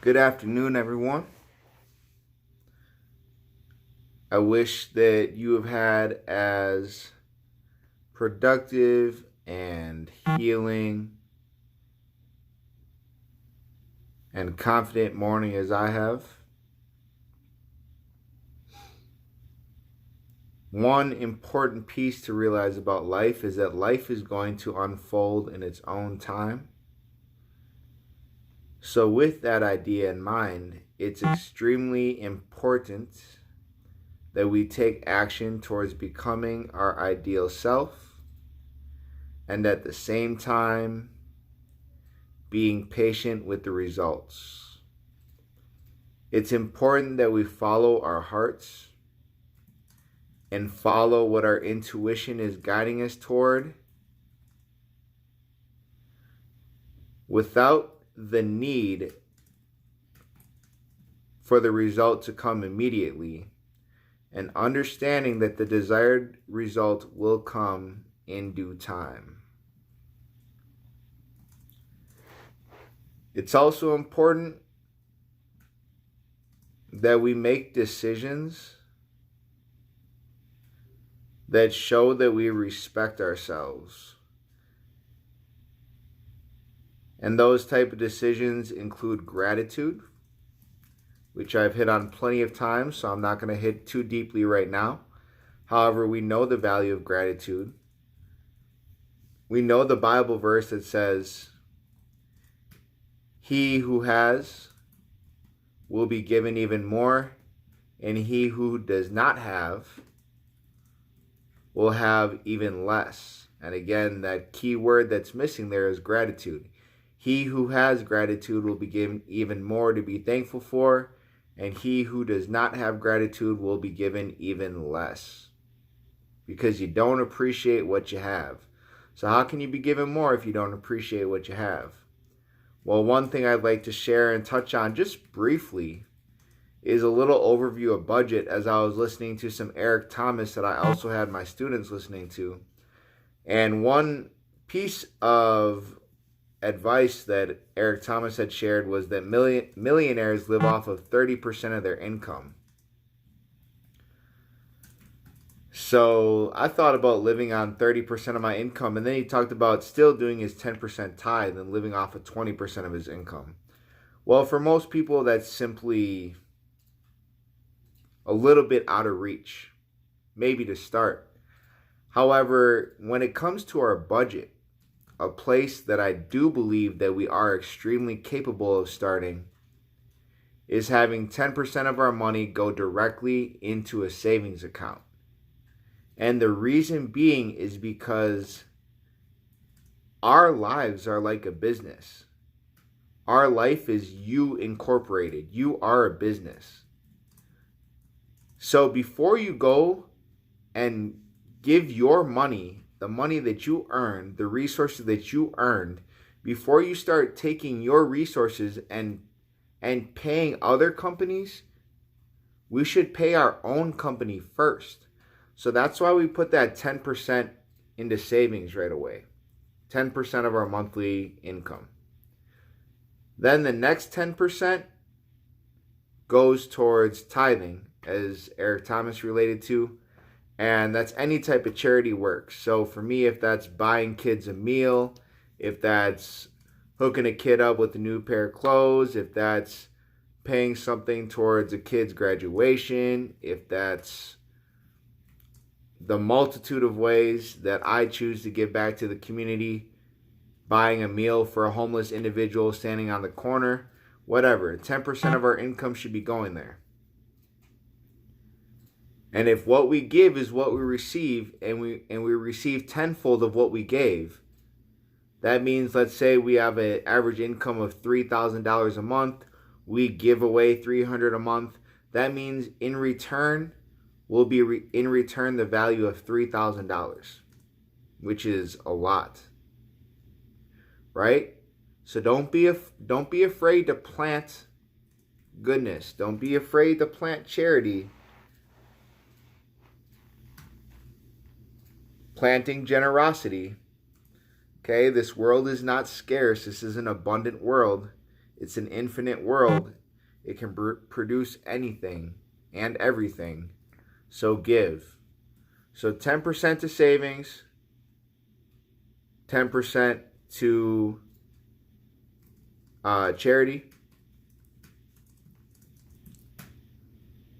Good afternoon, everyone. I wish that you have had as productive and healing and confident morning as I have. One important piece to realize about life is that life is going to unfold in its own time. So with that idea in mind, it's extremely important that we take action towards becoming our ideal self, and at the same time, being patient with the results. It's important that we follow our hearts and follow what our intuition is guiding us toward without the need for the result to come immediately, and understanding that the desired result will come in due time. It's also important that we make decisions that show that we respect ourselves. And those type of decisions include gratitude, which I've hit on plenty of times, so I'm not going to hit too deeply right now. However, we know the value of gratitude. We know the Bible verse that says, "He who has will be given even more, and he who does not have will have even less." And again, that key word that's missing there is gratitude. He who has gratitude will be given even more to be thankful for, and he who does not have gratitude will be given even less, because you don't appreciate what you have. So how can you be given more if you don't appreciate what you have? Well, one thing I'd like to share and touch on just briefly is a little overview of budget, as I was listening to some Eric Thomas that I also had my students listening to. And one piece of advice that Eric Thomas had shared was that millionaires live off of 30% of their income. So I thought about living on 30% of my income, and then he talked about still doing his 10% tithe and living off of 20% of his income. Well, for most people, that's simply a little bit out of reach, maybe to start. However, when it comes to our budget, a place that I do believe that we are extremely capable of starting is having 10% of our money go directly into a savings account. And the reason being is because our lives are like a business. Our life is you incorporated. You are a business. So before you go and give your money, the money that you earned, the resources that you earned, before you start taking your resources and paying other companies, we should pay our own company first. So that's why we put that 10% into savings right away. 10% of our monthly income. Then the next 10% goes towards tithing, as Eric Thomas related to. And that's any type of charity work. So for me, if that's buying kids a meal, if that's hooking a kid up with a new pair of clothes, if that's paying something towards a kid's graduation, if that's the multitude of ways that I choose to give back to the community, buying a meal for a homeless individual standing on the corner, whatever, 10% of our income should be going there. And if what we give is what we receive, and we receive tenfold of what we gave, that means, let's say we have an average income of $3,000 a month, we give away $300 a month. That means in return, will be in return the value of $3,000, which is a lot, right? So don't be afraid to plant goodness. Don't be afraid to plant charity. Planting generosity. Okay, this world is not scarce. This is an abundant world. It's an infinite world. It can produce anything and everything. So give. So 10% to savings, 10% to charity.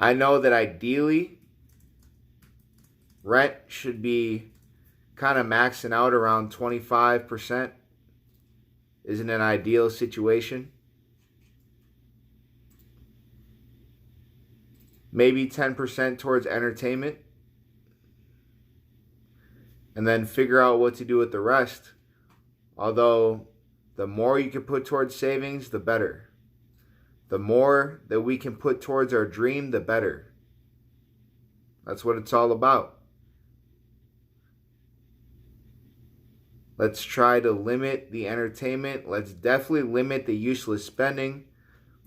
I know that ideally rent should be kind of maxing out around 25%. Isn't an ideal situation. Maybe 10% towards entertainment. And then figure out what to do with the rest. Although the more you can put towards savings, the better. The more that we can put towards our dream, the better. That's what it's all about. Let's try to limit the entertainment. Let's definitely limit the useless spending.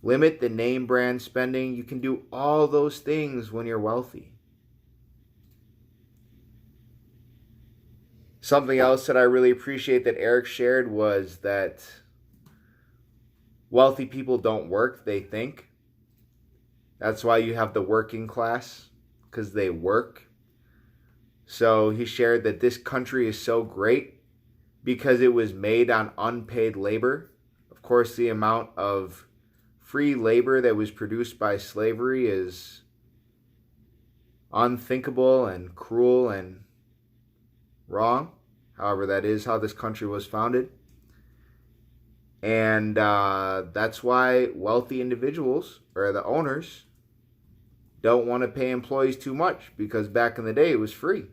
Limit the name brand spending. You can do all those things when you're wealthy. Something else that I really appreciate that Eric shared was that wealthy people don't work, they think. That's why you have the working class, because they work. So he shared that this country is so great because it was made on unpaid labor. Of course, the amount of free labor that was produced by slavery is unthinkable and cruel and wrong. However, that is how this country was founded. And that's why wealthy individuals, or the owners, don't want to pay employees too much, because back in the day it was free.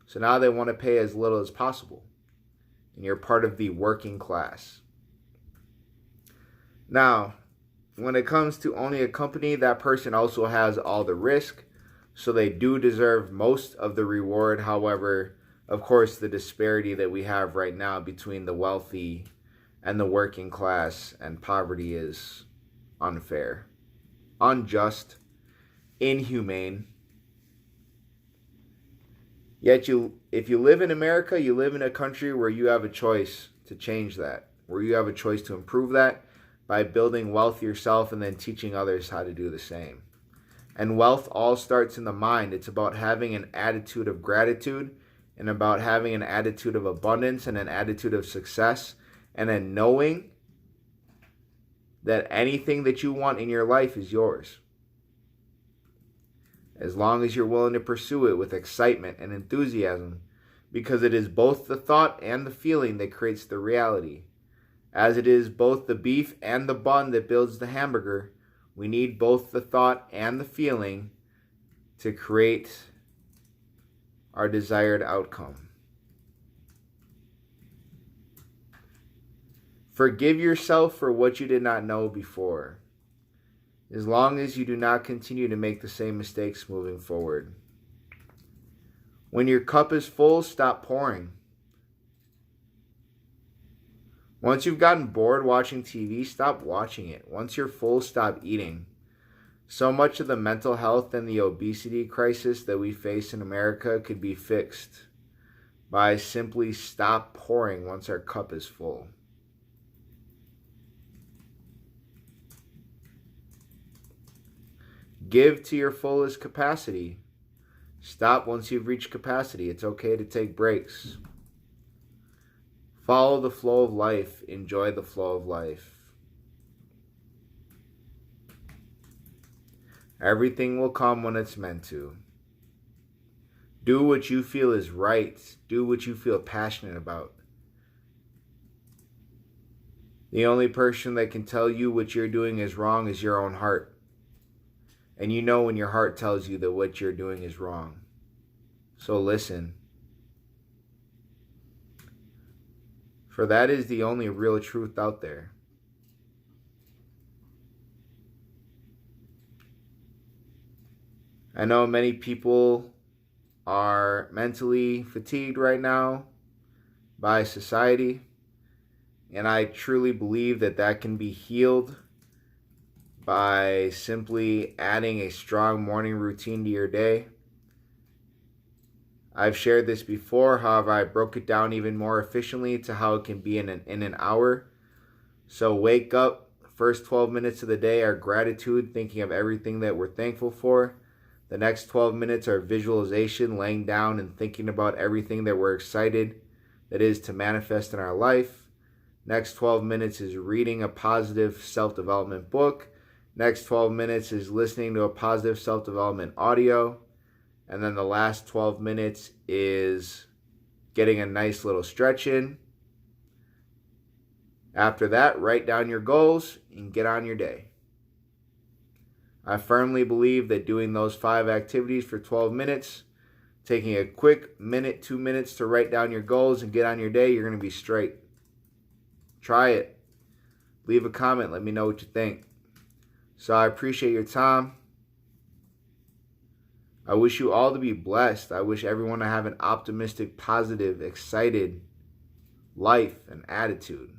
So now they want to pay as little as possible. And you're part of the working class. Now, when it comes to owning a company, that person also has all the risk. So they do deserve most of the reward. However, of course, the disparity that we have right now between the wealthy and the working class and poverty is unfair, unjust, inhumane. Yet if you live in America, you live in a country where you have a choice to change that, where you have a choice to improve that by building wealth yourself and then teaching others how to do the same. And wealth all starts in the mind. It's about having an attitude of gratitude, and about having an attitude of abundance and an attitude of success, and then knowing that anything that you want in your life is yours. As long as you're willing to pursue it with excitement and enthusiasm, because it is both the thought and the feeling that creates the reality. As it is both the beef and the bun that builds the hamburger, we need both the thought and the feeling to create our desired outcome. Forgive yourself for what you did not know before, as long as you do not continue to make the same mistakes moving forward. When your cup is full, stop pouring. Once you've gotten bored watching TV, stop watching it. Once you're full, stop eating. So much of the mental health and the obesity crisis that we face in America could be fixed by simply stop pouring once our cup is full. Give to your fullest capacity. Stop once you've reached capacity. It's okay to take breaks. Follow the flow of life. Enjoy the flow of life. Everything will come when it's meant to. Do what you feel is right. Do what you feel passionate about. The only person that can tell you what you're doing is wrong is your own heart. And you know when your heart tells you that what you're doing is wrong. So listen. For that is the only real truth out there. I know many people are mentally fatigued right now by society, and I truly believe that that can be healed by simply adding a strong morning routine to your day. I've shared this before, however, I broke it down even more efficiently to how it can be in an hour. So wake up First 12 minutes of the day are gratitude, thinking of everything that we're thankful for. The next 12 minutes are visualization, laying down and thinking about everything that we're excited that is to manifest in our life. Next 12 minutes is reading a positive self-development book. Next 12 minutes is listening to a positive self-development audio. And then the last 12 minutes is getting a nice little stretch in. After that, write down your goals and get on your day. I firmly believe that doing those 5 activities for 12 minutes, taking a quick minute, 2 minutes to write down your goals and get on your day, you're going to be straight. Try it. Leave a comment. Let me know what you think. So I appreciate your time. I wish you all to be blessed. I wish everyone to have an optimistic, positive, excited life and attitude.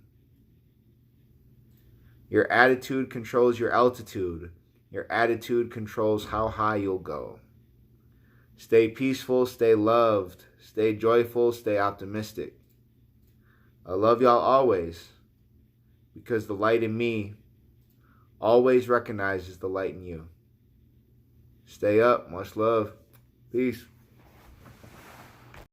Your attitude controls your altitude. Your attitude controls how high you'll go. Stay peaceful, stay loved, stay joyful, stay optimistic. I love y'all always, because the light in me always recognizes the light in you. Stay up. Much love. Peace.